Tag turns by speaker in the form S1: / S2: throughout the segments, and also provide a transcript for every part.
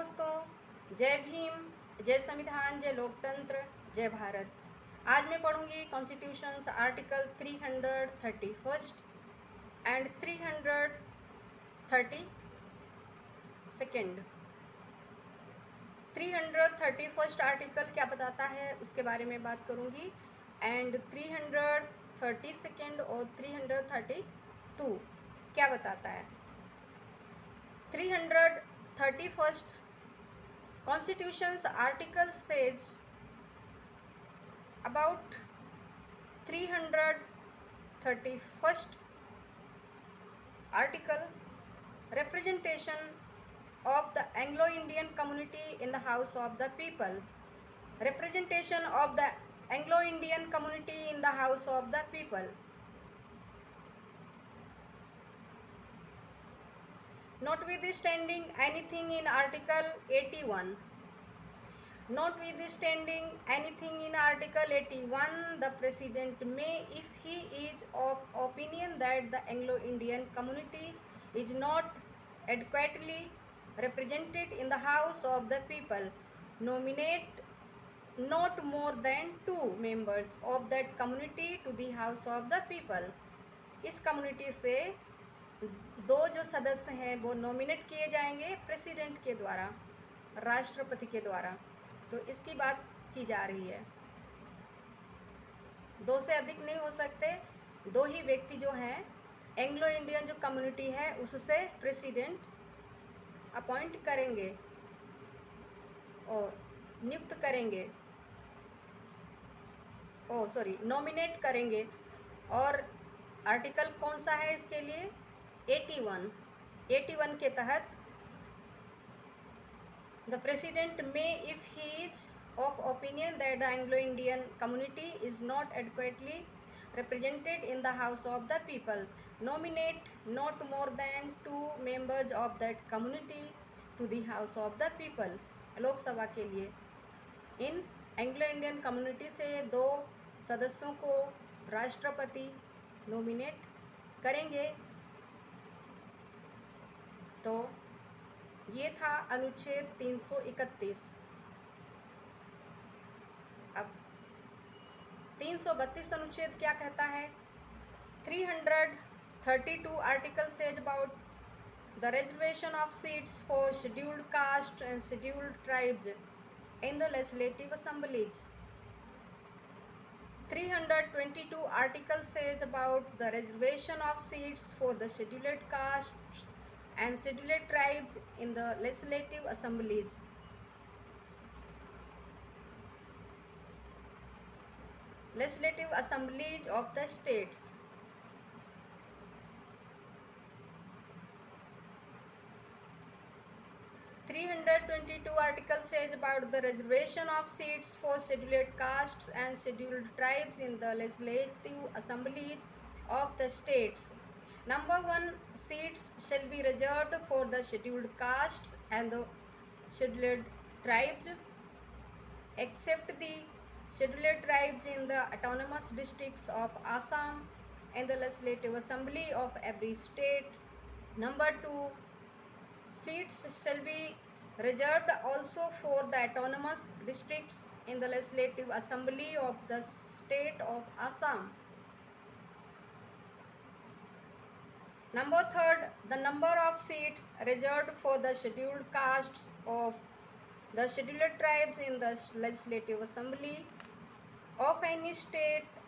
S1: दोस्तों, जय भीम, जय संविधान, जय लोकतंत्र, जय भारत। आज मैं पढ़ूंगी कॉन्स्टिट्यूशंस आर्टिकल 331 एंड 332। 331 आर्टिकल क्या बताता है उसके बारे में बात करूंगी, एंड 332 और 332 क्या बताता है। 331 Constitution's article says about 331st article, representation of the Anglo-Indian community in the House of the People. Representation of the Anglo-Indian community in the House of the People. Notwithstanding anything in Article 81. Notwithstanding anything in Article 81, the President may, if he is of opinion that the Anglo-Indian community is not adequately represented in the House of the People, nominate not more than 2 members of that community to the House of the People. इस community से 2 जो सदस्य हैं वो nominate किए जाएंगे president के द्वारा, राष्ट्रपति के द्वारा। तो इसकी बात की जा रही है। 2 से अधिक नहीं हो सकते, 2 ही व्यक्ति जो हैं एंग्लो इंडियन जो कम्युनिटी है उससे प्रेसिडेंट अपॉइंट करेंगे और नियुक्त करेंगे, नॉमिनेट करेंगे। और आर्टिकल कौन सा है इसके लिए? 81 के तहत द प्रेसिडेंट में, if he is of opinion that the Anglo-Indian community is not adequately represented in the House of the People, nominate not more than 2 members of that community to the House of the People. Lok Sabha के लिए इन Anglo Indian community से 2 सदस्यों को राष्ट्रपति nominate करेंगे। तो ये था अनुच्छेद 331। अब 332 अनुच्छेद क्या कहता है? 332 article says about the reservation of seats for scheduled caste and scheduled tribes in the legislative assemblies. 322 article says about the reservation of seats for the scheduled castes and scheduled tribes in the legislative assemblies. Legislative assemblies of the states. Article says about the reservation of seats for scheduled castes and scheduled tribes in the legislative assemblies of the states. Number 1, seats shall be reserved for the scheduled castes and the scheduled tribes, except the scheduled tribes in the autonomous districts of Assam and the legislative assembly of every state. Number 2, seats shall be reserved also for the autonomous districts in the legislative assembly of the state of Assam. Number 3, the number of seats reserved for the scheduled castes of the scheduled tribes in the legislative assembly of any state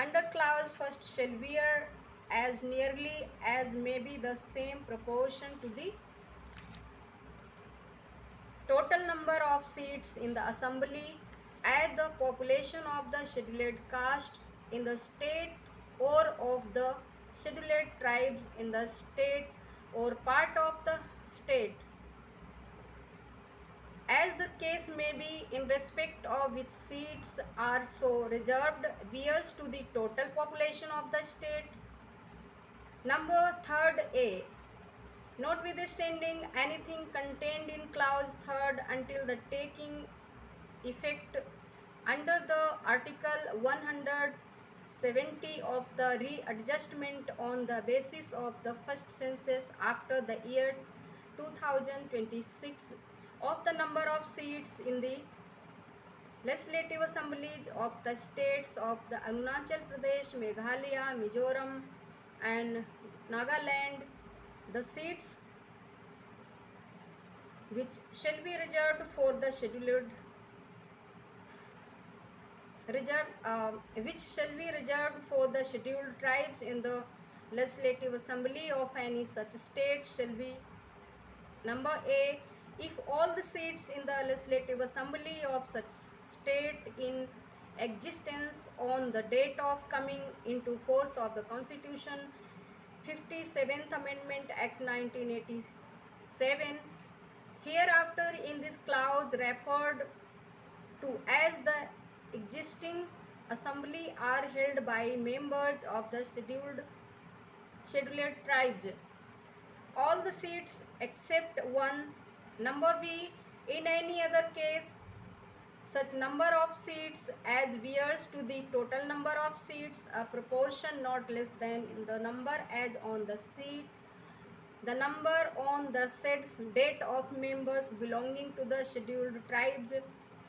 S1: under clause 1st shall be as nearly as may be the same proportion to the total number of seats in the assembly as the population of the scheduled castes in the state or of the scheduled tribes in the state or part of the state, as the case may be, in respect of which seats are so reserved bears to the total population of the state. Number 3A, notwithstanding anything contained in clause 3rd until the taking effect under the article 170 of the readjustment on the basis of the first census after the year 2026 of the number of seats in the legislative assemblies of the states of the Arunachal Pradesh, Meghalaya, Mizoram and Nagaland, the seats which shall be reserved for the scheduled tribes in the legislative assembly of any such state shall be: number A, if all the seats in the legislative assembly of such state in existence on the date of coming into force of the Constitution, 57th Amendment Act 1987, hereafter in this clause referred to as the existing assembly, are held by members of the scheduled tribes. All the seats except one. Number B, in any other case, such number of seats as bears to the total number of seats, a proportion not less than the number as on the seat, the number on the said date of members belonging to the scheduled tribes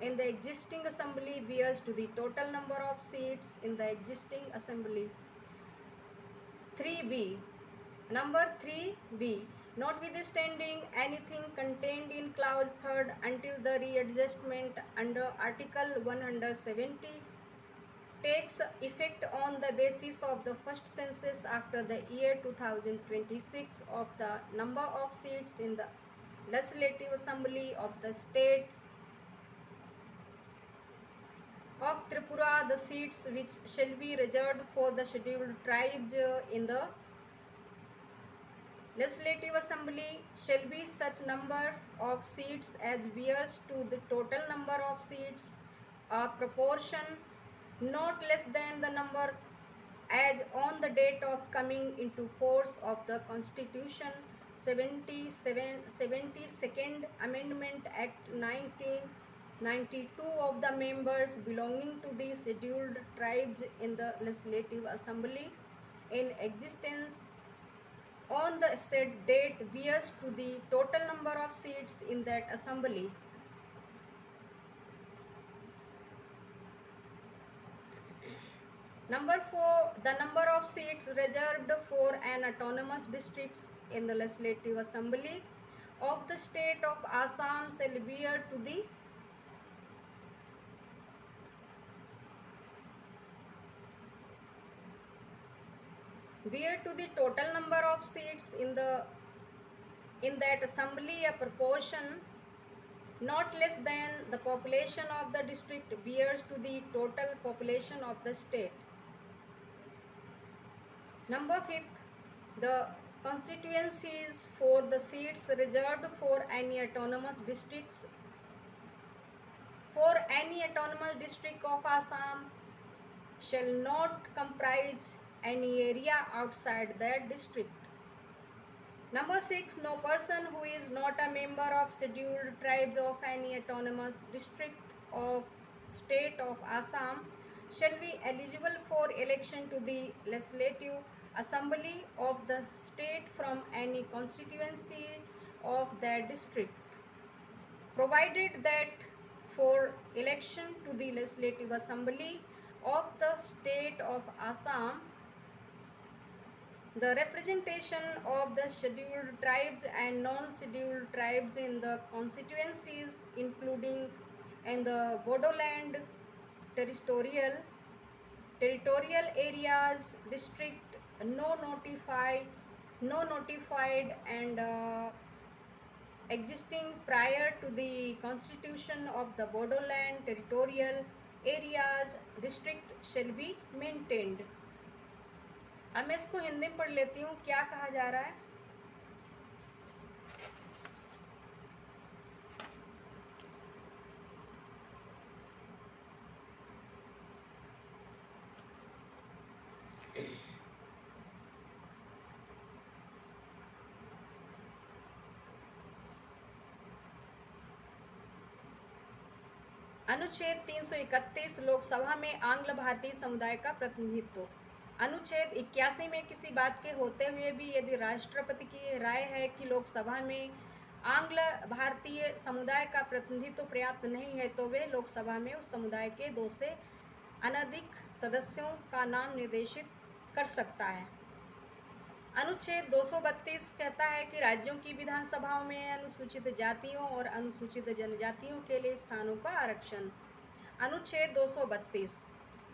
S1: in the existing assembly bears to the total number of seats in the existing assembly. 3B. Number 3B. Notwithstanding anything contained in clause 3rd until the readjustment under Article 170 takes effect on the basis of the first census after the year 2026 of the number of seats in the legislative assembly of the state of Tripura, the seats which shall be reserved for the scheduled tribes in the legislative assembly shall be such number of seats as bears to the total number of seats, a proportion not less than the number as on the date of coming into force of the Constitution, 72nd Amendment Act 1992 of the members belonging to the scheduled tribes in the legislative assembly in existence on the said date bears to the total number of seats in that assembly. Number 4, the number of seats reserved for an autonomous district in the legislative assembly of the state of Assam shall bear to the total number of seats in that assembly, a proportion not less than the population of the district bears to the total population of the state. Number 5th, the constituencies for the seats reserved for any autonomous district of Assam shall not comprise any area outside that district. Number 6, no person who is not a member of scheduled tribes of any autonomous district of state of Assam shall be eligible for election to the legislative assembly of the state from any constituency of that district, provided that for election to the legislative assembly of the state of Assam, the representation of the scheduled tribes and non-scheduled tribes in the constituencies, including in the Bodoland territorial areas, district no notified and existing prior to the constitution of the Bodoland territorial areas district shall be maintained. अब मैं इसको हिंदी में पढ़ लेती हूँ क्या कहा जा रहा है। अनुच्छेद 331 लोकसभा में आंग्ल भारतीय समुदाय का प्रतिनिधित्व। अनुच्छेद 81 में किसी बात के होते हुए भी यदि राष्ट्रपति की राय है कि लोकसभा में आंग्ल भारतीय समुदाय का प्रतिनिधित्व पर्याप्त नहीं है तो वे लोकसभा में उस समुदाय के 2 से अनधिक सदस्यों का नाम निर्देशित कर सकता है। अनुच्छेद 232 कहता है कि राज्यों की विधानसभाओं में अनुसूचित जातियों और अनुसूचित जनजातियों के लिए स्थानों का आरक्षण। अनुच्छेद 232।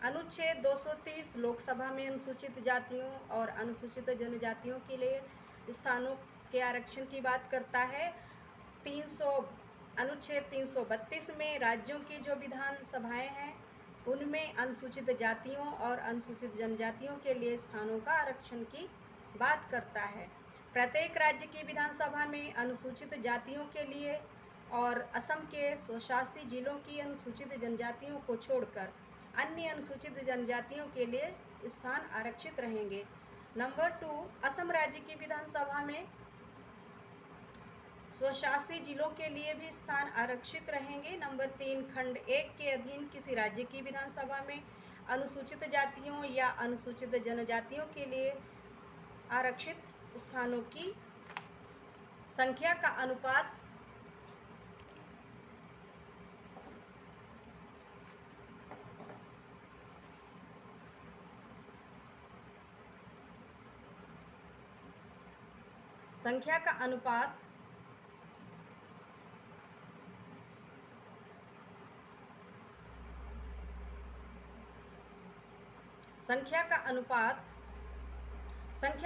S1: अनुच्छेद 230 लोकसभा में अनुसूचित जातियों और अनुसूचित जनजातियों के लिए स्थानों के आरक्षण की बात करता है। अनुच्छेद 332 में राज्यों की जो विधानसभाएं हैं उनमें अनुसूचित जातियों और अनुसूचित जनजातियों के लिए स्थानों का आरक्षण की बात करता है। प्रत्येक राज्य की विधानसभा में अनुसूचित जातियों के लिए और असम के स्वशासी जिलों की अनुसूचित जनजातियों को छोड़कर अन्य अनुसूचित जनजातियों के लिए स्थान आरक्षित रहेंगे। नंबर 2, असम राज्य की विधानसभा में स्वशासी जिलों के लिए भी स्थान आरक्षित रहेंगे। नंबर 3, खंड 1 के अधीन किसी राज्य की विधानसभा में अनुसूचित जातियों या अनुसूचित जनजातियों के लिए आरक्षित स्थानों की संख्या का अनुपात संख्या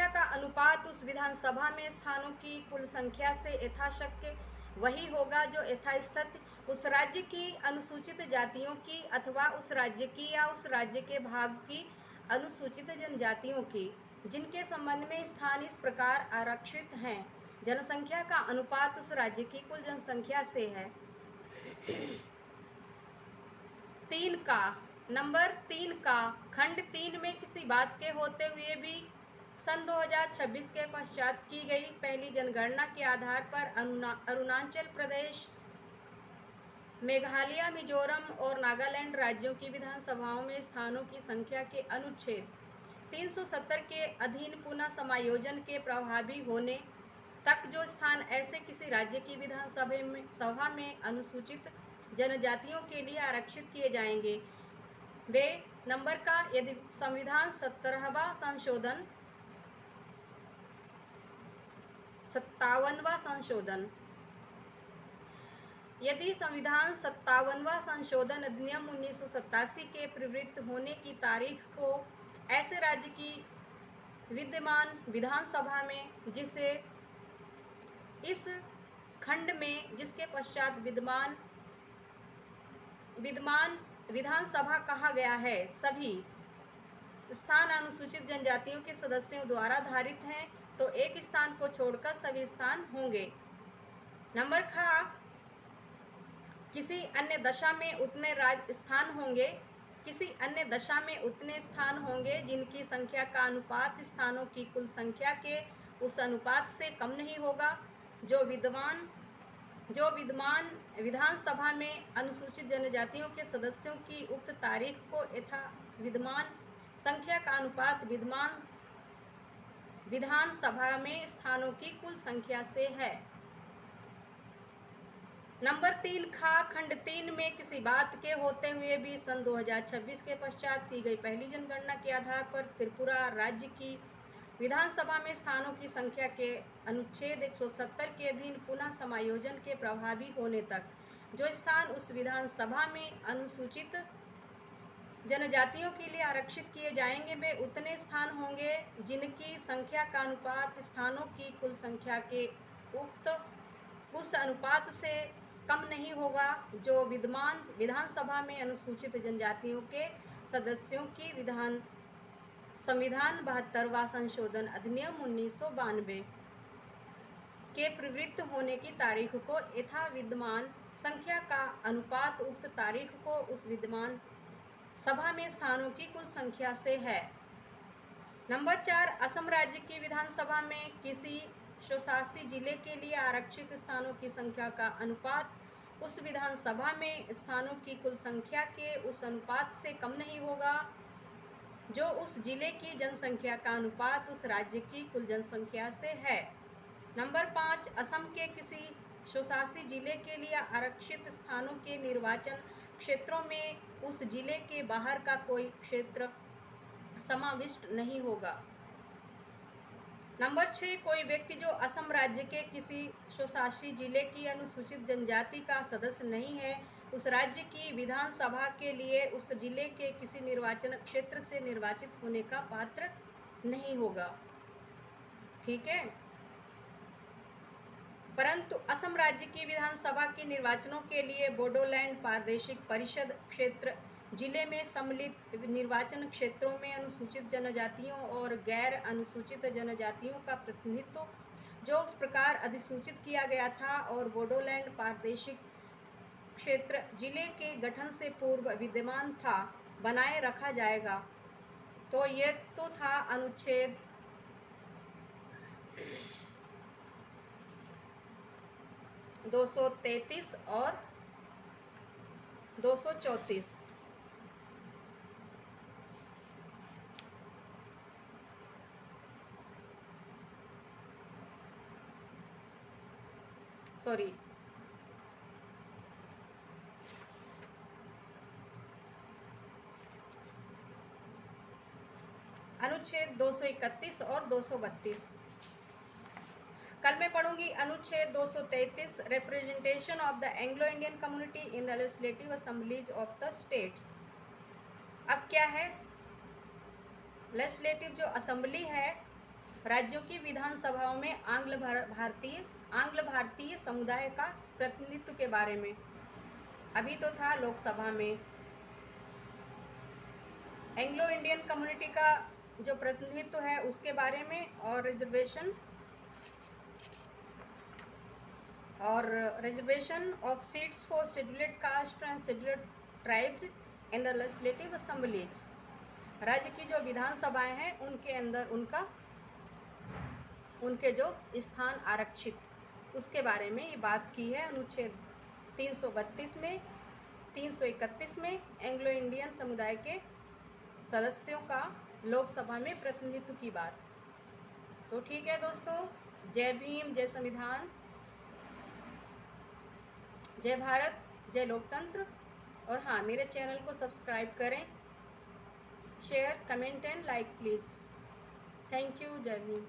S1: का अनुपात उस विधानसभा में स्थानों की कुल संख्या से यथाशक्य वही होगा जो यथास्थिति उस राज्य की अनुसूचित जातियों की अथवा उस राज्य की या उस राज्य के भाग की अनुसूचित जनजातियों की जिनके संबंध में स्थान इस प्रकार आरक्षित हैं। जनसंख्या का अनुपात उस राज्य की कुल जनसंख्या से है। नंबर 3 का खंड 3 में किसी बात के होते हुए भी सन 2026 के पश्चात की गई पहली जनगणना के आधार पर अरुणाचल प्रदेश, मेघालय, मिजोरम और नागालैंड राज्यों की विधानसभाओं में स्थानों की संख्या के अनुच्छेद 370 के अधीन पुनः समायोजन के प्रभावी होने तक जो स्थान ऐसे किसी राज्य की विधानसभा में अनुसूचित जनजातियों के लिए आरक्षित किए जाएंगे वे नंबर का यदि संविधान 57वां संशोधन यदि संविधान 57वां संशोधन अधिनियम 1987 के प्रवृत्त होने की तारीख को ऐसे राज्य की विद्यमान विधानसभा में जिसे इस खंड में जिसके पश्चात विद्यमान विधानसभा कहा गया है सभी स्थान अनुसूचित जनजातियों के सदस्यों द्वारा धारित हैं तो एक स्थान को छोड़कर सभी स्थान होंगे। नंबर खा किसी अन्य दशा में उतने स्थान होंगे जिनकी संख्या का अनुपात स्थानों की कुल संख्या के उस अनुपात से कम नहीं होगा जो विद्यमान विधानसभा में अनुसूचित जनजातियों के सदस्यों की उक्त तारीख को यथा विद्यमान संख्या का अनुपात विद्यमान विधानसभा में स्थानों की कुल संख्या से है। नंबर 3 खा खंड 3 में किसी बात के होते हुए भी सन 2026 के पश्चात की गई पहली जनगणना के आधार पर त्रिपुरा राज्य की विधानसभा में स्थानों की संख्या के अनुच्छेद 170 के अधीन पुनः समायोजन के प्रभावी होने तक जो स्थान उस विधानसभा में अनुसूचित जनजातियों के लिए आरक्षित किए जाएंगे वे उतने स्थान होंगे जिनकी संख्या का अनुपात स्थानों की कुल संख्या के उस अनुपात से कम नहीं होगा जो विद्यमान विधानसभा में अनुसूचित जनजातियों के सदस्यों की संविधान 72वां संशोधन अधिनियम 1992 के प्रवृत्त होने की तारीख को यथा विद्यमान संख्या का अनुपात उक्त तारीख को उस विद्यमान सभा में स्थानों की कुल संख्या से है। नंबर 4 असम राज्य की विधानसभा में किसी स्वशासी जिले के लिए आरक्षित स्थानों की संख्या का अनुपात उस विधानसभा में स्थानों की कुल संख्या के उस अनुपात से कम नहीं होगा जो उस जिले की जनसंख्या का अनुपात उस राज्य की कुल जनसंख्या से है। नंबर 5 असम के किसी स्वशासी जिले के लिए आरक्षित स्थानों के निर्वाचन क्षेत्रों में उस जिले के बाहर का कोई क्षेत्र समाविष्ट नहीं होगा। नंबर 6, कोई व्यक्ति जो असम राज्य के किसी स्वशासी जिले की अनुसूचित जनजाति का सदस्य नहीं है, उस राज्य की विधानसभा के लिए उस जिले के किसी निर्वाचन क्षेत्र से निर्वाचित होने का पात्र नहीं होगा। ठीक है। परंतु असम राज्य की विधानसभा के निर्वाचनों के लिए बोडोलैंड प्रादेशिक परिषद क्षेत्र जिले में सम्मिलित निर्वाचन क्षेत्रों में अनुसूचित जनजातियों और गैर अनुसूचित जनजातियों का प्रतिनिधित्व जो उस प्रकार अधिसूचित किया गया था और बोडोलैंड प्रादेशिक क्षेत्र जिले के गठन से पूर्व विद्यमान था, बनाए रखा जाएगा। तो ये तो था अनुच्छेद 233 और 234। सॉरी, अनुच्छेद 231 और 232। कल मैं पढ़ूंगी अनुच्छेद 233, representation of the Anglo Indian community in the legislative assemblies of the states. अब क्या है, लेजिस्लेटिव जो असेंबली है, राज्यों की विधानसभाओं में आंग्ल भारतीय समुदाय का प्रतिनिधित्व के बारे में। अभी तो था लोकसभा में एंग्लो इंडियन कम्युनिटी का जो प्रतिनिधित्व है उसके बारे में, और reservation of seats for scheduled caste and scheduled tribes in the legislative assemblies. राज्य की जो विधानसभाएं हैं उनके अंदर उनके जो स्थान आरक्षित उसके बारे में ये बात की है अनुच्छेद 332 में, 331 में एंग्लो इंडियन समुदाय के सदस्यों का लोकसभा में प्रतिनिधित्व की बात। तो ठीक है दोस्तों, जय भीम, जय संविधान, जय भारत, जय लोकतंत्र। और हाँ, मेरे चैनल को सब्सक्राइब करें, share, comment and like please. Thank you. जय भीम।